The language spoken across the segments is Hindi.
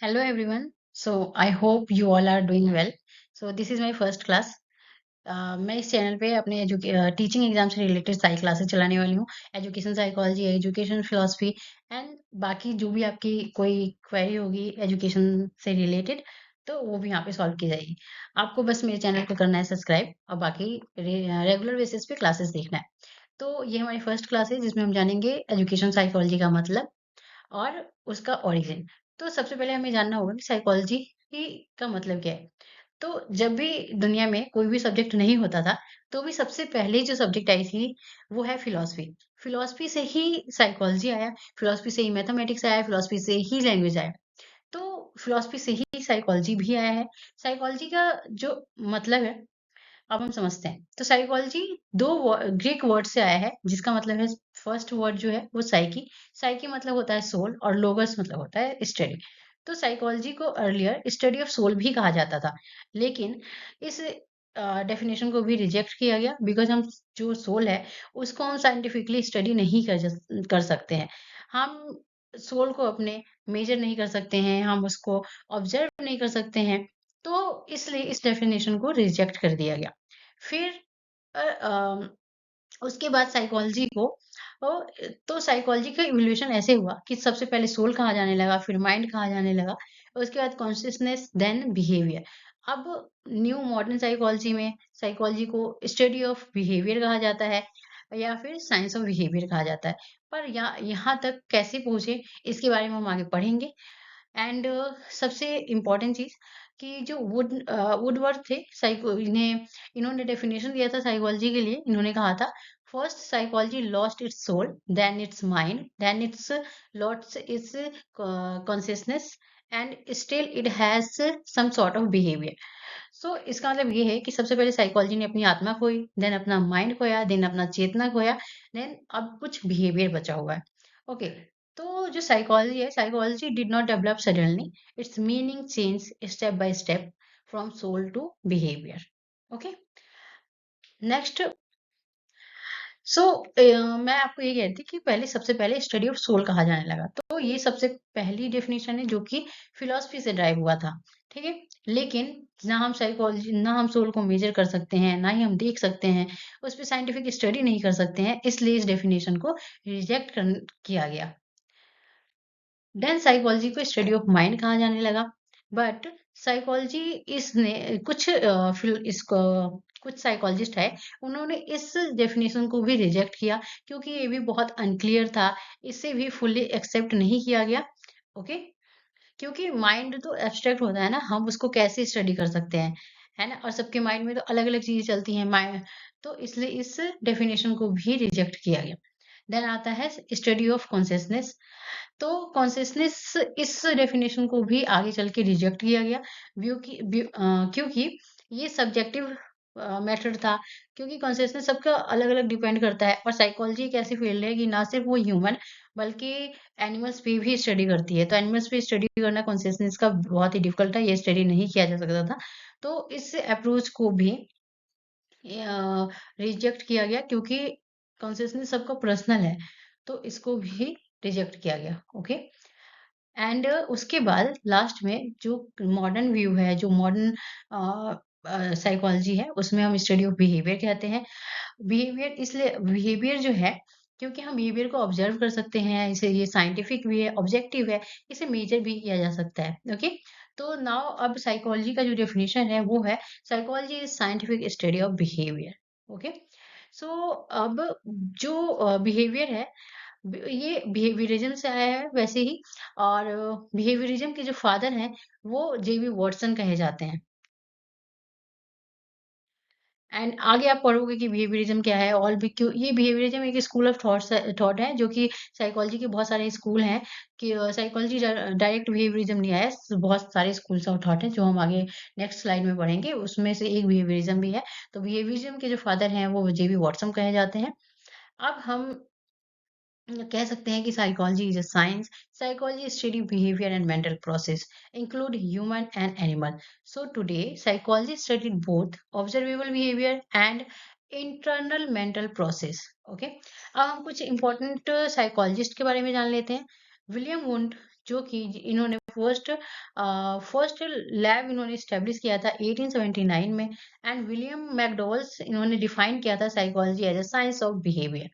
Hello everyone. So I hope you all are doing well. So this is my first class. मैं इस चैनल पे अपने टीचिंग एग्जाम से रिलेटेड सारी क्लासेस चलाने वाली हूँ। Education psychology, education philosophy and बाकी जो भी आपकी कोई क्वेरी होगी एजुकेशन से रिलेटेड तो वो भी यहाँ पे सॉल्व की जाएगी। आपको बस मेरे चैनल को करना है सब्सक्राइब और बाकी रेगुलर बेसिस पे क्लासेस देखना है। तो ये हमारी फर्स्ट क्लास है जिसमें हम जानेंगे एजुकेशन साइकोलॉजी का मतलब और उसका ओरिजिन। तो सबसे पहले हमें जानना होगा कि साइकोलॉजी का मतलब क्या है। तो जब भी दुनिया में कोई भी सब्जेक्ट नहीं होता था, तो भी सबसे पहले जो सब्जेक्ट आई थी, वो है फिलॉसफी। फिलॉसफी से ही साइकोलॉजी आया, फिलॉसफी से ही मैथमेटिक्स आया, फिलॉसफी से ही लैंग्वेज आया। तो फिलॉसफी से ही साइकोलॉजी भी आया है। साइकोलॉजी का जो मतलब है, अब हम समझते हैं। तो साइकोलॉजी दो ग्रीक वर्ड से आया है, जिसका मतलब है फर्स्ट वर्ड जो है वो साइकी। साइकी मतलब होता है सोल और लोगस मतलब होता है स्टडी। तो साइकोलॉजी को अर्लियर स्टडी ऑफ सोल भी कहा जाता था, लेकिन इस डेफिनेशन को भी रिजेक्ट किया गया बिकॉज हम जो सोल है उसको हम साइंटिफिकली स्टडी नहीं कर सकते हैं। हम सोल को अपने मेजर नहीं कर सकते हैं, हम उसको ऑब्जर्व नहीं कर सकते हैं। तो इसलिए इस डेफिनेशन को रिजेक्ट कर दिया गया। फिर अ, अम, उसके बाद साइकोलॉजी को तो साइकोलॉजी का इवोल्यूशन ऐसे हुआ कि सबसे पहले सोल कहा जाने लगा, फिर माइंड कहा जाने लगा, उसके बाद कॉन्शियसनेस, देन बिहेवियर। अब न्यू मॉडर्न साइकोलॉजी में साइकोलॉजी को स्टडी ऑफ बिहेवियर कहा जाता है या फिर साइंस ऑफ बिहेवियर कहा जाता है। पर यहाँ तक कैसे पहुंचे इसके बारे में हम आगे पढ़ेंगे। एंड सबसे इम्पोर्टेंट चीज कि जो वुडवर्थ थे साइको इन्हें इन्होंने डेफिनेशन दिया था साइकोलॉजी के लिए। इन्होंने कहा था first psychology lost its soul, then its mind, then it's lost its consciousness and still it has some sort of behaviour. So इसका मतलब ये है कि सबसे पहले साइकोलॉजी ने अपनी आत्मा खोई, देन अपना माइंड खोया, देन अपना चेतना खोया, देन अब कुछ बिहेवियर बचा हुआ है। ओके। तो जो साइकोलॉजी है, psychology did not develop suddenly, its meaning change step by step from soul to behaviour. Okay. Next. So मैं आपको ये कहती कि पहले सबसे पहले स्टडी ऑफ सोल कहा जाने लगा, तो ये सबसे पहली डेफिनेशन है जो कि फिलॉसफी से ड्राइव हुआ था। ठीक है। लेकिन ना हम साइकोलॉजी ना हम सोल को मेजर कर सकते हैं, ना ही हम देख सकते हैं, उस पर साइंटिफिक स्टडी नहीं कर सकते हैं, इसलिए इस डेफिनेशन को रिजेक्ट किया गया। देन साइकोलॉजी को स्टडी ऑफ माइंड कहा जाने लगा। बट साइकोलॉजी इसने इसको कुछ साइकोलॉजिस्ट है, उन्होंने इस डेफिनेशन को भी रिजेक्ट किया क्योंकि ये भी बहुत अनक्लियर था। इसे भी फुल्ली एक्सेप्ट नहीं किया गया। ओके। क्योंकि माइंड तो एब्स्ट्रैक्ट होता है ना, हम उसको कैसे स्टडी कर सकते हैं, है ना। और सबके माइंड में तो अलग अलग चीजें चलती हैं माइंड। तो इसलिए इस डेफिनेशन को भी रिजेक्ट किया गया। देन आता है स्टडी ऑफ कॉन्शियसनेस। तो कॉन्शियसनेस इस डेफिनेशन को भी आगे चल के रिजेक्ट किया गया क्योंकि ये सब्जेक्टिव मैटर था। क्योंकि कॉन्शियसनेस सबका अलग अलग डिपेंड करता है और साइकोलॉजी एक ऐसी फील्ड है कि ना सिर्फ वो ह्यूमन बल्कि एनिमल्स पे भी स्टडी करती है। तो एनिमल्स पे स्टडी करना कॉन्शियसनेस का बहुत ही डिफिकल्ट था, ये स्टडी नहीं किया जा सकता था। तो इस अप्रोच को भी रिजेक्ट किया गया क्योंकि कॉन्शियसनेस सबका पर्सनल है। तो इसको भी रिजेक्ट किया गया। ओके। एंड उसके बाद लास्ट में जो मॉडर्न व्यू है, जो मॉडर्न साइकोलॉजी है, उसमें हम स्टडी ऑफ बिहेवियर कहते हैं। बिहेवियर इसलिए बिहेवियर जो है क्योंकि हम बिहेवियर को ऑब्जर्व कर सकते हैं, इसे ये साइंटिफिक भी है, ऑब्जेक्टिव है, इसे मेजर भी किया जा सकता है। ओके। तो नाउ अब साइकोलॉजी का जो डेफिनेशन है वो है psychology is scientific study of behaviour. Okay. So अब जो बिहेवियर है, ये बिहेवियरिज्म से आया है वैसे ही। और बिहेवियरिज्म के जो फादर हैं वो जेबी वॉटसन कहे जाते हैं। एंड आगे आप पढ़ोगे कि बिहेवियरिज्म क्या है। ऑल भी क्यों ये बिहेवियरिज्म एक स्कूल ऑफ थॉट है जो कि साइकोलॉजी के बहुत सारे स्कूल हैं कि साइकोलॉजी डायरेक्ट बिहेवियरिज्म नहीं आया। बहुत सारे स्कूल्स ऑफ थॉट हैं जो हम आगे नेक्स्ट स्लाइड में पढ़ेंगे, उसमें से एक बिहेवियरिज्म भी है। तो बिहेवियरिज्म के जो फादर हैं वो जेबी वॉटसन कहे जाते हैं। अब हम कह सकते हैं कि psychology is a science. Psychology study behaviour and mental process include human and animal. So today psychology studied both observable behaviour and internal mental process. Okay. अब हम कुछ इंपॉर्टेंट साइकोलॉजिस्ट के बारे में जान लेते हैं। विलियम वुंड जो कि इन्होंने फर्स्ट लैब इन्होंने स्टैब्लिश किया था 1879 में। एंड विलियम मैकडॉवल्स इन्होंने डिफाइन किया था psychology as a science of behaviour.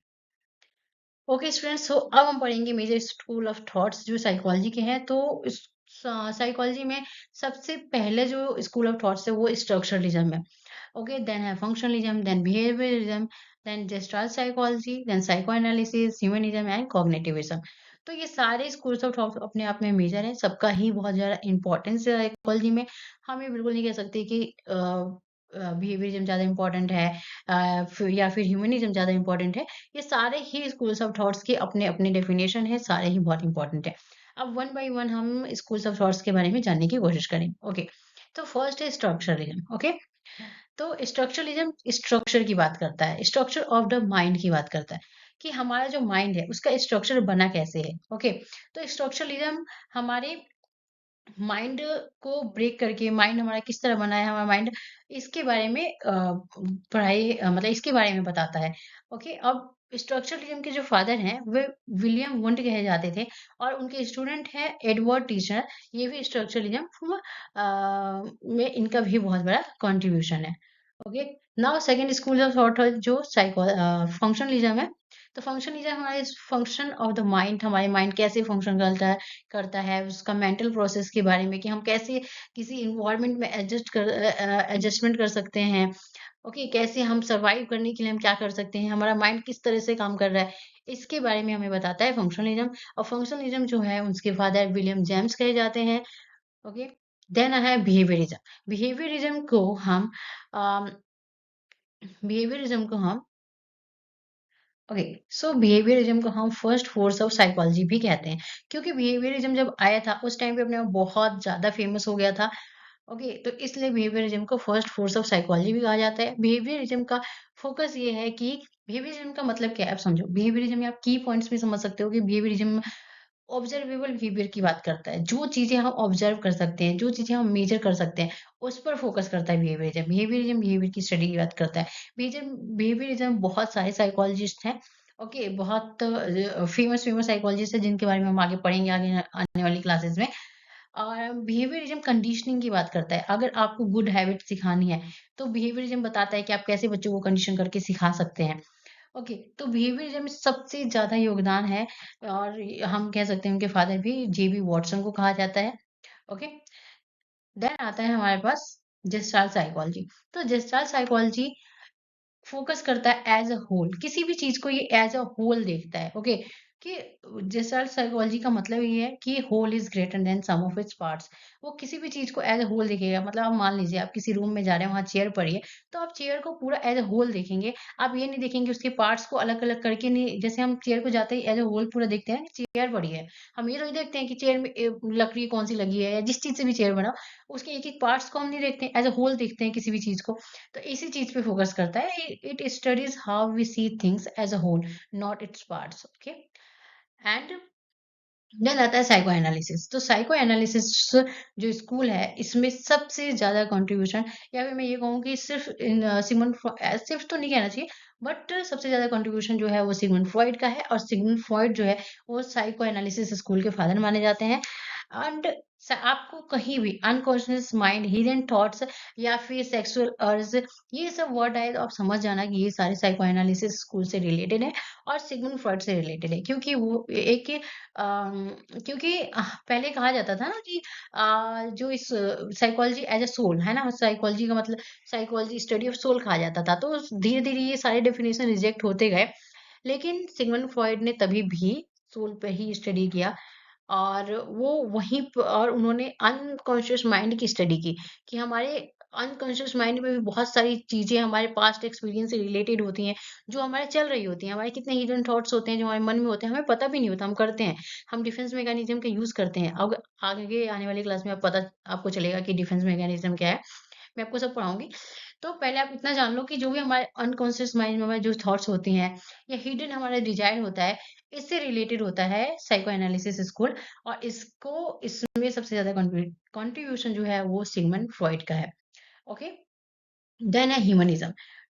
Okay students, so अब हम पढ़ेंगे मेजर स्कूल ऑफ थॉट्स जो साइकोलॉजी के हैं। तो इस साइकोलॉजी में सबसे पहले जो स्कूल ऑफ थॉट्स है वो स्ट्रक्चरलिज्म है। ओके, देन है functionalism, then behaviourism, then gestalt psychology, then psychoanalysis, humanism and cognitivism. तो ये सारे स्कूल्स ऑफ थॉट अपने आप में मेजर है, सबका ही बहुत ज्यादा इंपॉर्टेंस है साइकोलॉजी में। हम ये बिल्कुल नहीं कह सकते कि बिहेवियरिज्म ज्यादा इंपॉर्टेंट है या फिर ह्यूमनिज्म ज्यादा इंपॉर्टेंट है। ये सारे ही स्कूल्स ऑफ थॉट्स के अपने अपने डेफिनेशन है, सारे ही बहुत इंपॉर्टेंट है। अब वन बाय वन हम स्कूल्स ऑफ थॉट्स के बारे में जानने की कोशिश करेंगे। ओके, तो फर्स्ट है स्ट्रक्चरलिज्म। ओके, तो स्ट्रक्चरलिज्म स्ट्रक्चर की बात करता है, स्ट्रक्चर ऑफ द माइंड की बात करता है कि हमारा जो माइंड है उसका स्ट्रक्चर बना कैसे है। ओके, तो स्ट्रक्चरलिज्म हमारे माइंड को ब्रेक करके माइंड हमारा किस तरह बना है, हमारा माइंड इसके बारे में मतलब इसके बारे में बताता है। ओके, अब स्ट्रक्चरलिज्म के जो फादर हैं वे विलियम वुंड कहे जाते थे और उनके स्टूडेंट हैं एडवर्ड टीचर। ये भी स्ट्रक्चरलिज्म में इनका भी बहुत बड़ा कंट्रीब्यूशन है। Okay, now second school of thought जो फंक्शनलिज्म है। तो फंक्शनलिज्म हमारे फंक्शन ऑफ द माइंड, हमारे माइंड कैसे फंक्शन करता है उसका मेंटल प्रोसेस के बारे में कि हम कैसे किसी इन्वायरमेंट में एडजस्टमेंट कर सकते हैं। ओके, कैसे हम सरवाइव करने के लिए हम क्या कर सकते हैं, हमारा माइंड किस तरह से काम कर रहा है, इसके बारे में हमें बताता है फंक्शनलिज्म। और फंक्शनलिज्म जो है उसके फादर विलियम जेम्स कहे जाते हैं। ओके, देन है बिहेवियरिज्म। बिहेवियरिज्म को हम बिहेवियरिज्म को हम ओके, सो बिहेवियरिज्म को हम फर्स्ट फोर्स ऑफ साइकोलॉजी भी कहते हैं, क्योंकि बिहेवियरिज्म जब आया था उस टाइम पे अपने आप बहुत ज्यादा फेमस हो गया था। ओके, तो इसलिए बिहेवियरिज्म को फर्स्ट फोर्स ऑफ साइकोलॉजी भी कहा जाता है। बिहेवियरिज्म का फोकस ये है कि बिहेवियरिज्म का मतलब क्या है, आप समझो। बिहेवियरिज्म में आप की पॉइंट्स भी समझ सकते हो कि बिहेवियरिज्म ऑब्जर्वेबल बिहेवियर की बात करता है। जो चीजें हम ऑब्जर्व कर सकते हैं, जो चीजें हम मेजर कर सकते हैं, उस पर फोकस करता है बिहेवियरिज्म। बिहेवियरिज्म बिहेवियर की स्टडी की बात करता है। बिहेवियरिज्म बहुत सारे साइकोलॉजिस्ट हैं। ओके, बहुत फेमस फेमस साइकोलॉजिस्ट है जिनके बारे में हम आगे पढ़ेंगे आगे आने वाली क्लासेस में। और बिहेवियरिज्म कंडीशनिंग की बात करता है। अगर आपको गुड हैबिट सिखानी है तो बिहेवियरिज्म बताता है कि आप कैसे बच्चों को कंडीशन करके सिखा सकते हैं। ओके, तो बिहेवियरिज्म में सबसे ज्यादा योगदान है और हम कह सकते हैं उनके फादर भी जेबी वॉटसन को कहा जाता है। ओके, देन आता है हमारे पास जेस्टाल्ट साइकोलॉजी। तो जेस्टाल्ट साइकोलॉजी फोकस करता है एज अ होल, किसी भी चीज को ये एज अ होल देखता है। ओके, कि जेस्टाल्ट साइकोलॉजी का मतलब ये है कि whole is greater than sum of its parts. वो किसी भी चीज को एज अ होल देखेगा। मतलब आप मान लीजिए आप किसी रूम में जा रहे हैं, वहां चेयर पड़ी है, तो आप चेयर को पूरा एज अ होल देखेंगे। आप ये नहीं देखेंगे उसके पार्ट्स को अलग अलग करके, नहीं। जैसे हम चेयर को जाते ही एज अ होल पूरा देखते हैं, चेयर पड़ी है, हम ये तो नहीं देखते हैं कि चेयर में लकड़ी कौन सी लगी है या जिस चीज से भी चेयर बना, उसके एक एक पार्ट्स को हम नहीं देखते, एज अ होल देखते हैं किसी भी चीज को। तो इसी चीज पे फोकस करता है। It studies how we see things as a whole, not its parts. Okay, and then आता है साइको एनालिसिस। तो साइको एनालिसिस जो स्कूल है इसमें सबसे ज्यादा कंट्रीब्यूशन, या फिर मैं ये कहूँ कि सिर्फ सिगमंड सिर्फ तो नहीं कहना चाहिए, बट सबसे ज्यादा कंट्रीब्यूशन जो है वो सिगमंड फ्रॉइड का है। और सिगमंड फ्रॉइड जो है वो साइको एनालिसिस स्कूल के फादर माने जाते हैं। एंड आपको कहीं भी अनकॉन्शियस माइंड, हिडन थॉट्स या फिर सेक्सुअल अर्ज, ये सब वर्ड आए तो आप समझ जाना कि ये सारे साइको एनालिसिस स्कूल से रिलेटेड है और सिगमंड फ्रॉइड से रिलेटेड है। क्योंकि वो एक क्योंकि पहले कहा जाता था ना कि जो इस साइकोलॉजी एज अ सोल है ना, साइकोलॉजी का मतलब साइकोलॉजी स्टडी ऑफ सोल कहा जाता था। तो धीरे धीरे ये सारे डेफिनेशन रिजेक्ट होते गए, लेकिन सिगमंड फ्रॉइड ने तभी भी सोल पे ही स्टडी किया। और वो और उन्होंने अनकॉन्शियस माइंड की स्टडी की कि हमारे अनकॉन्शियस माइंड में भी बहुत सारी चीजें हमारे पास्ट एक्सपीरियंस से रिलेटेड होती हैं, जो हमारे चल रही होती हैं। हमारे कितने हिडन थॉट्स होते हैं जो हमारे मन में होते हैं, हमें पता भी नहीं होता, हम करते हैं। हम डिफेंस मैकेनिज्म का यूज करते हैं। अब आगे आने वाली क्लास में आपको चलेगा कि डिफेंस मैकेनिज्म क्या है, मैं आपको सब पढ़ाऊंगी। तो पहले आप इतना जान लो कि जो भी हमारे अनकॉन्शियस माइंड में हमारे जो थॉट्स होती हैं या हिडन हमारा डिजायर होता है, इससे रिलेटेड होता है साइको एनालिसिस स्कूल। और इसमें सबसे ज्यादा कंट्रीब्यूशन जो है वो सिगमंड फ्रॉइड का है। ओके, देन है ह्यूमनिज्म।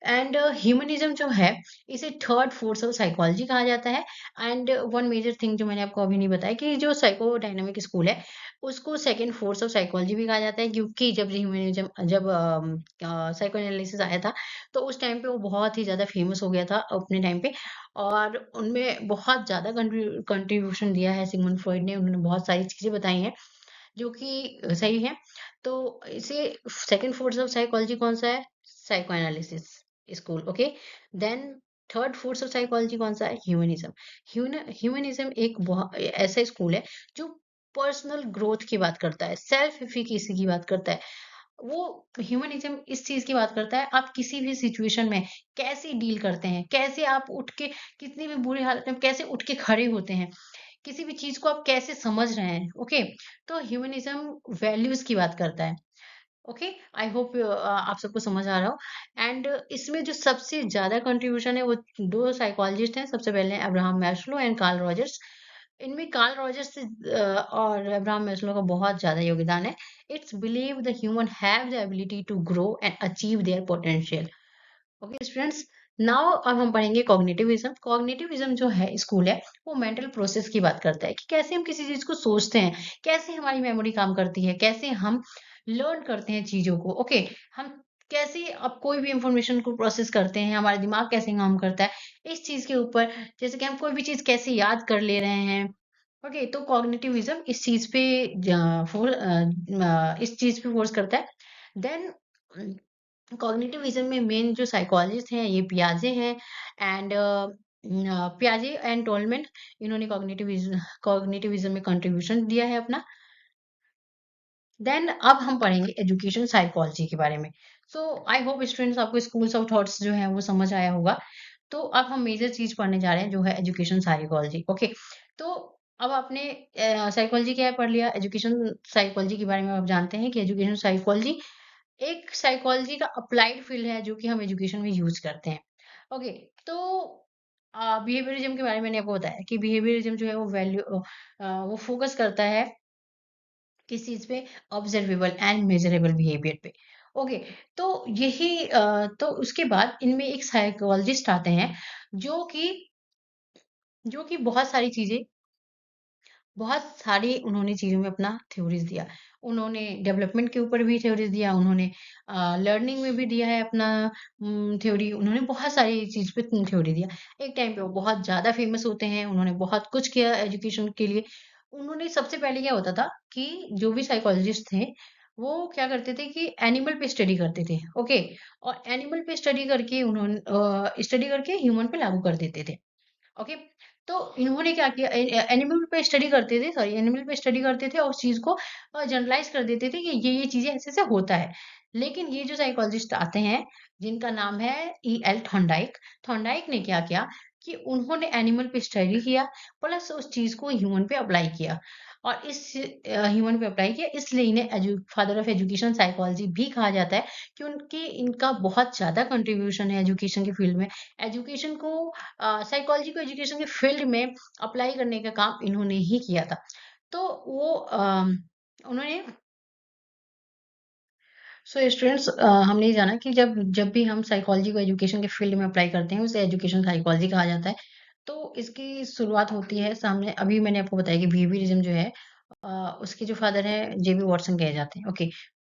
एंड ह्यूमनिज्म जो है इसे थर्ड फोर्स ऑफ साइकोलॉजी कहा जाता है। एंड वन मेजर थिंग जो मैंने आपको अभी नहीं बताया कि जो साइको डायनामिक स्कूल है उसको सेकंड फोर्स ऑफ साइकोलॉजी भी कहा जाता है, क्योंकि जब ह्यूमनिज्म जब साइको एनालिसिस आया था तो उस टाइम पे वो बहुत ही ज्यादा फेमस हो गया था अपने टाइम पे। और उनमें बहुत ज्यादा कंट्रीब्यूशन दिया है सिगमंड फ्रॉइड ने, उन्होंने बहुत सारी चीजें बताई हैं जो कि सही है। तो इसे सेकंड फोर्स ऑफ साइकोलॉजी कौन सा है? Psycho analysis school, okay. Then third force of psychology कौन सा है? ह्यूमनिज्म। ह्यूमनिज्म एक ऐसा स्कूल है जो पर्सनल ग्रोथ की बात करता है, सेल्फ एफिकेसी की बात करता है। वो ह्यूमनिज्म इस चीज की बात करता है आप किसी भी सिचुएशन में कैसे डील करते हैं, कैसे आप उठ के कितनी भी बुरी हालत में कैसे उठ के खड़े होते हैं, किसी भी चीज को आप कैसे समझ रहे हैं, ओके। तो ह्यूमनिज्म वैल्यूज की बात करता है, ओके। आई होप आप सबको समझ आ रहा हो। एंड इसमें जो सबसे ज्यादा कंट्रीब्यूशन है वो दो साइकोलॉजिस्ट हैं, सबसे पहले Abraham Maslow and Carl Rogers. इनमें कार्ल रॉजर्स और अब्राहम मैस्लो का बहुत ज्यादा योगदान है। It's believe the human have the ability to grow and achieve their potential. Okay students, now अब हम पढ़ेंगे कॉग्निटिविज्म। कॉग्निटिविज्म जो है स्कूल है वो मेंटल प्रोसेस की बात करता है कि कैसे हम किसी चीज को सोचते हैं, कैसे हमारी मेमोरी काम करती है, कैसे हम लर्न करते हैं चीजों को, ओके। हम कैसे अब कोई भी इंफॉर्मेशन को प्रोसेस करते हैं, हमारा दिमाग कैसे काम करता है इस चीज के ऊपर, जैसे कि हम कोई भी चीज कैसे याद कर ले रहे हैं, ओके। तो कॉग्निटिविज्म इस चीज पे इस चीज पे फोर्स करता है। देन कॉग्निटिविज्म में मेन जो साइकोलॉजिस्ट हैं ये पियाजे हैं। एंड पियाजे एंड टोलमैन, इन्होंने कॉग्निटिविज्म में कंट्रीब्यूशन दिया है अपना। देन अब हम पढ़ेंगे एजुकेशन साइकोलॉजी के बारे में। सो आई होप स्टूडेंट्स आपको स्कूल्स ऑफ थॉट्स जो है वो समझ आया होगा। तो अब हम मेजर चीज पढ़ने जा रहे हैं जो है एजुकेशन साइकोलॉजी, ओके। तो अब आपने साइकोलॉजी क्या है पढ़ लिया, एजुकेशन साइकोलॉजी के बारे में आप जानते हैं कि एजुकेशन साइकोलॉजी एक साइकोलॉजी का अप्लाइड फील्ड है जो कि हम एजुकेशन में यूज करते हैं, ओके। तो बिहेवियरिज्म के बारे में मैंने आपको बताया कि बिहेवियरिज्म जो है वो वो फोकस करता है किस चीज पे? ऑब्जर्वेबल एंड मेजरेबल बिहेवियर पे, ओके। तो तो उसके बाद इनमें एक साइकोलॉजिस्ट आते हैं जो कि बहुत सारी चीजें, बहुत सारी उन्होंने चीज़ों में अपना थ्योरीज़ दिया। उन्होंने डेवलपमेंट के ऊपर भी थ्योरीज़ दिया, उन्होंने लर्निंग में भी दिया है अपना थ्योरी, उन्होंने बहुत सारी चीज़ पे थ्योरी दिया। एक टाइम पे वो बहुत ज़्यादा फेमस होते हैं, उन्होंने बहुत कुछ किया एजुकेशन के लिए। उन्होंने सबसे पहले क्या होता था कि जो भी साइकोलॉजिस्ट थे, वो क्या करते थे कि एनिमल पे स्टडी करते थे, ओके। और एनिमल पे स्टडी करके स्टडी करके ह्यूमन पे लागू कर देते थे। ओके। तो इन्होंने क्या किया, एनिमल पे स्टडी करते थे, सॉरी एनिमल पे स्टडी करते थे और उस चीज को जनरलाइज कर देते थे कि ये चीजें ऐसे ऐसे होता है। लेकिन ये जो साइकोलॉजिस्ट आते हैं जिनका नाम है E.L. थॉर्नडाइक, थॉर्नडाइक ने क्या किया कि उन्होंने एनिमल पे स्टडी किया प्लस उस चीज को ह्यूमन पे अप्लाई किया। और इस ह्यूमन पे अप्लाई किया, इसलिए इन्हें फादर ऑफ एजुकेशन साइकोलॉजी भी कहा जाता है कि उनकी इनका बहुत ज्यादा कंट्रीब्यूशन है एजुकेशन के फील्ड में। एजुकेशन को साइकोलॉजी को एजुकेशन के फील्ड में अप्लाई करने का काम इन्होंने ही किया था। तो वो उन्होंने सो स्टूडेंट्स, हमने ये जाना कि जब भी हम साइकोलॉजी को एजुकेशन के फील्ड में अप्लाई करते हैं उसे एजुकेशन साइकोलॉजी कहा जाता है। तो इसकी शुरुआत होती है सामने, अभी मैंने आपको बताया कि बिहेवियरिज्म जो है अ, उसके जो फादर हैं जेबी वॉटसन कहे जाते हैं, ओके।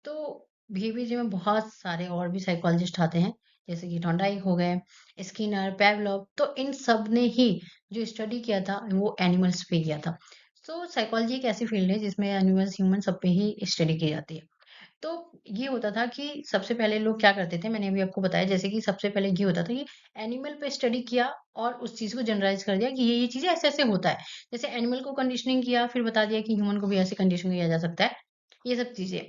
तो बिहेवियरिज्म में बहुत सारे और भी साइकोलॉजिस्ट आते हैं, जैसे कि थॉर्नडाइक हो गए, स्किनर, पेवलोव। तो इन सब ने ही जो स्टडी किया था वो एनिमल्स पे किया था। सो साइकोलॉजी एक ऐसी फील्ड है जिसमें एनिमल्स ह्यूमन सब पे ही स्टडी की जाती है। तो ये होता था कि सबसे पहले लोग क्या करते थे, मैंने अभी आपको बताया जैसे कि सबसे पहले ये होता था कि एनिमल पे स्टडी किया और उस चीज को जनरलाइज कर दिया कि ये चीजें ऐसे ऐसे होता है। जैसे एनिमल को कंडीशनिंग किया, फिर बता दिया कि ह्यूमन को भी ऐसे कंडीशन किया जा सकता है, ये सब चीजें।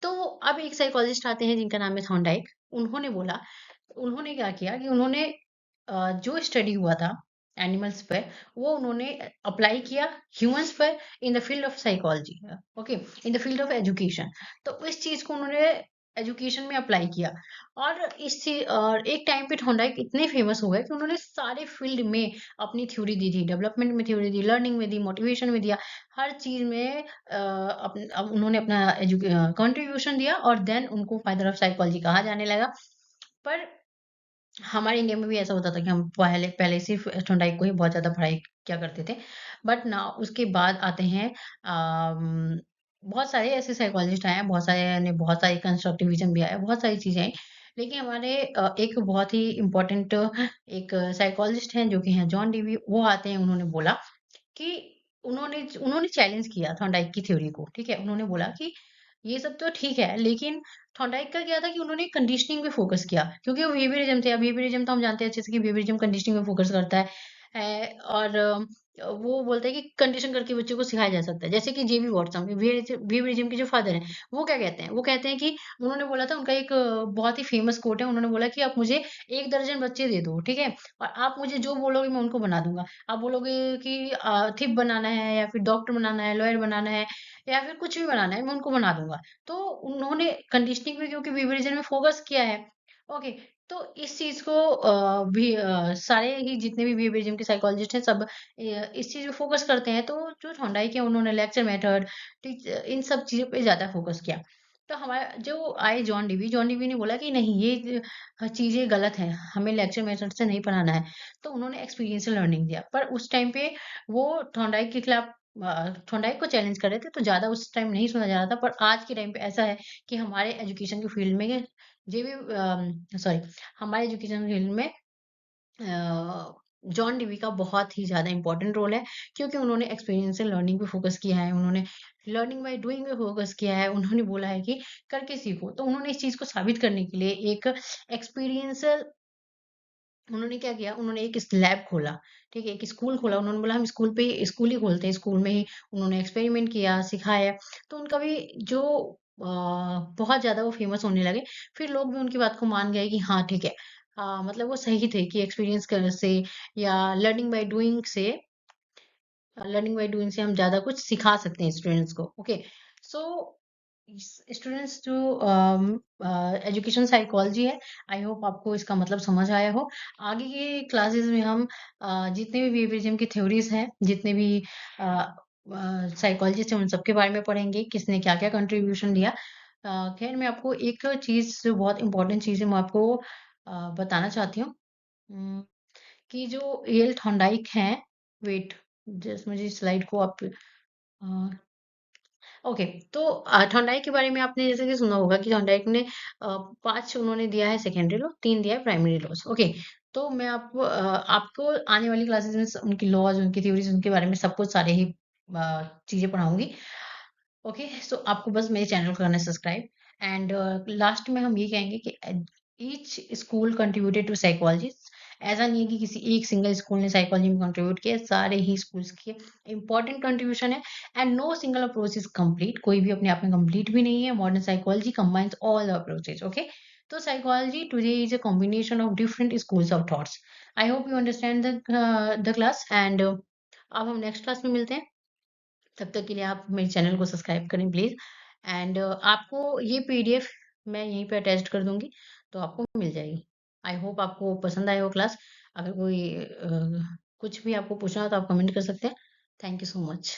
तो अब एक साइकोलॉजिस्ट आते हैं जिनका नाम है थॉर्नडाइक। उन्होंने बोला, उन्होंने क्या किया कि उन्होंने जो स्टडी हुआ था एनिमल्स पर, वो उन्होंने अप्लाई किया ह्यूमंस पर in the field of psychology, okay, in the field of education. तो इस चीज को उन्होंने एजुकेशन में अप्लाई किया। और और एक टाइम पे थॉर्नडाइक इतने फेमस हो गए कि उन्होंने सारे फील्ड में अपनी थ्योरी दी थी, डेवलपमेंट में थ्योरी दी, लर्निंग में दी, मोटिवेशन में दिया, हर चीज में अब उन्होंने अपना कंट्रीब्यूशन दिया और देन उनको फादर ऑफ साइकोलॉजी कहा जाने लगा। पर हमारे इंडिया में भी ऐसा होता था कि हम पहले पहले सिर्फ थॉर्नडाइक को ही बहुत ज़्यादा पढ़ाई किया करते थे। बट ना उसके बाद आते हैं बहुत सारे ऐसे साइकोलॉजिस्ट आए हैं, बहुत सारे ने बहुत सारी कंस्ट्रक्टिविज़्म भी आया, बहुत सारी चीज़ें आई। लेकिन हमारे एक बहुत ही इम्पोर्टेंट एक साइकोलॉजिस्ट हैं जो कि हैं जॉन डीवी, वो आते हैं, उन्होंने बोला कि उन्होंने उन्होंने चैलेंज किया थॉर्नडाइक की थ्योरी को, ठीक है? उन्होंने बोला कि ये सब तो ठीक है, लेकिन थॉर्नडाइक का क्या था कि उन्होंने कंडीशनिंग पे फ़ोकस किया, क्योंकि वो बिहेवियरिज़्म थे। अब बिहेवियरिज़्म तो हम जानते हैं अच्छे से कि बिहेवियरिज़्म कंडीशनिंग पे फ़ोकस करता है। और वो बोलते हैं कि कंडीशन करके बच्चों को सिखाया जा सकता है। जैसे कि जेबी वॉटसन बिहेवियरिज़्म के जो फादर हैं, वो क्या कहते हैं? वो कहते हैं कि उन्होंने बोला था, उनका एक बहुत ही फ़ेमस कोट है, उन्होंने बोला कि आप मुझे 1 दर्जन बच्चे दे दो, ठीक है? और आप मुझे जो बोलोगे मैं उनको बना दूँगा। आप बोलोगे कि थिप बनाना है या फिर डॉक्टर बनाना है, लॉयर बनाना है या फिर कुछ भी बनाना है, मैं उनको बना दूँगा। तो उन्होंने कंडीशनिंग पे क्योंकि बिहेवियरिज़्म में फ़ोकस किया है। ओके, तो इस चीज़ को भी सारे ही जितने भी बिहेवियरिज़्म के साइकोलॉजिस्ट हैं सब इस चीज़ पे फ़ोकस करते हैं। तो जो थॉर्नडाइक है उन्होंने लेक्चर मेथड इन सब चीज़ों पे ज़्यादा फ़ोकस किया। तो हमारा जो आए जॉन डीवी ने बोला कि नहीं, ये चीज़ें गलत हैं, हमें लेक्चर मेथड से नहीं पढ़ाना है। तो उन्होंने एक्सपीरियंशियल लर्निंग दिया। पर उस टाइम पे वो थॉर्नडाइक के खिलाफ थॉर्नडाइक को चैलेंज कर रहे थे, तो ज़्यादा उस टाइम नहीं सुना जा रहा था। पर आज के टाइम पे ऐसा है कि हमारे एजुकेशन के फील्ड में ये भी सॉरी हमारे एजुकेशन फील्ड में जॉन डीवी का बहुत ही ज़्यादा इम्पोर्टेंट रोल है, क्योंकि उन्होंने एक्सपीरियंशियल लर्निंग पे फ़ोकस किया है, उन्होंने लर्निंग बाय डूइंग पे फ़ोकस किया है, उन्होंने बोला है कि करके सीखो। तो उन्होंने इस चीज़ को साबित करने के लिए एक एक्सपीरियंशियल उन्होंने क्या किया, उन्होंने एक लैब खोला, ठीक है? एक स्कूल खोला, उन्होंने बोला हम स्कूल ही खोलते हैं, स्कूल में ही उन्होंने एक्सपेरिमेंट किया, सिखाया, तो उनका भी जो अ, बहुत ज़्यादा वो फ़ेमस होने लगे, फिर लोग भी उनकी बात को मान गए कि हाँ, ठीक है। मतलब वो सही थे कि एक्सपीरियंस से या लर्निंग बाय डूइंग से हम ज़्यादा कुछ सिखा सकते हैं स्टूडेंट्स को, ओके? सो स्टूडेंट्स जो एजुकेशन साइकोलॉजी है, आई होप आपको इसका मतलब समझ आया हो। आगे के क्लासेस में हम जितने भी बिहेवियरिज्म की थ्योरीज हैं, जितने भी साइकोलॉजिस्ट हैं, उन सबके बारे में पढ़ेंगे, किसने क्या-क्या कंट्रीब्यूशन दिया। खैर मैं आपको एक चीज़ जो बहुत इम्पोर्टेंट चीज़ है, मैं आपको बताना चाहती हूँ। उम, कि जो एल थॉर्नडाइक हैं, वेट, जस्ट मुझे स्लाइड को आप ओके, तो थॉर्नडाइक के बारे में आपने जैसे कि सुना होगा कि थॉर्नडाइक ने 5 उन्होंने दिया है सेकेंडरी लॉ, 3 दिया है प्राइमरी लॉज़, ओके। तो मैं आपको आने वाली क्लासेस में उनकी लॉज़, उनकी थ्योरीज़, उनके बारे में सब कुछ सारे ही चीज़ें पढ़ाऊँगी। ओके, सो आपको बस मेरे चैनल को करना है सब्सक्राइब। एंड लास्ट में हम ये कहेंगे कि each school contributed to psychology. ऐसा नहीं है कि किसी एक सिंगल स्कूल ने साइकोलॉजी में कंट्रीब्यूट किया, सारे ही स्कूल्स के इंपॉर्टेंट कंट्रीब्यूशन है। And no single approach is complete, कोई भी अपने आप में कंप्लीट भी नहीं है। Modern psychology combines all the approaches, okay. तो psychology today is a combination of different schools of thoughts. I hope you understand the class. And अब हम नेक्स्ट क्लास में मिलते हैं। तब तक के लिए आप मेरे चैनल को सब्सक्राइब करें प्लीज़। एंड आपको ये पीडीएफ मैं यहीं पे अटैच्ड कर दूँगी, तो आपको मिल जाएगी। आई होप आपको पसंद आया हो क्लास। अगर कोई कुछ भी आपको पूछना हो तो आप कमेंट कर सकते हैं। Thank you so much.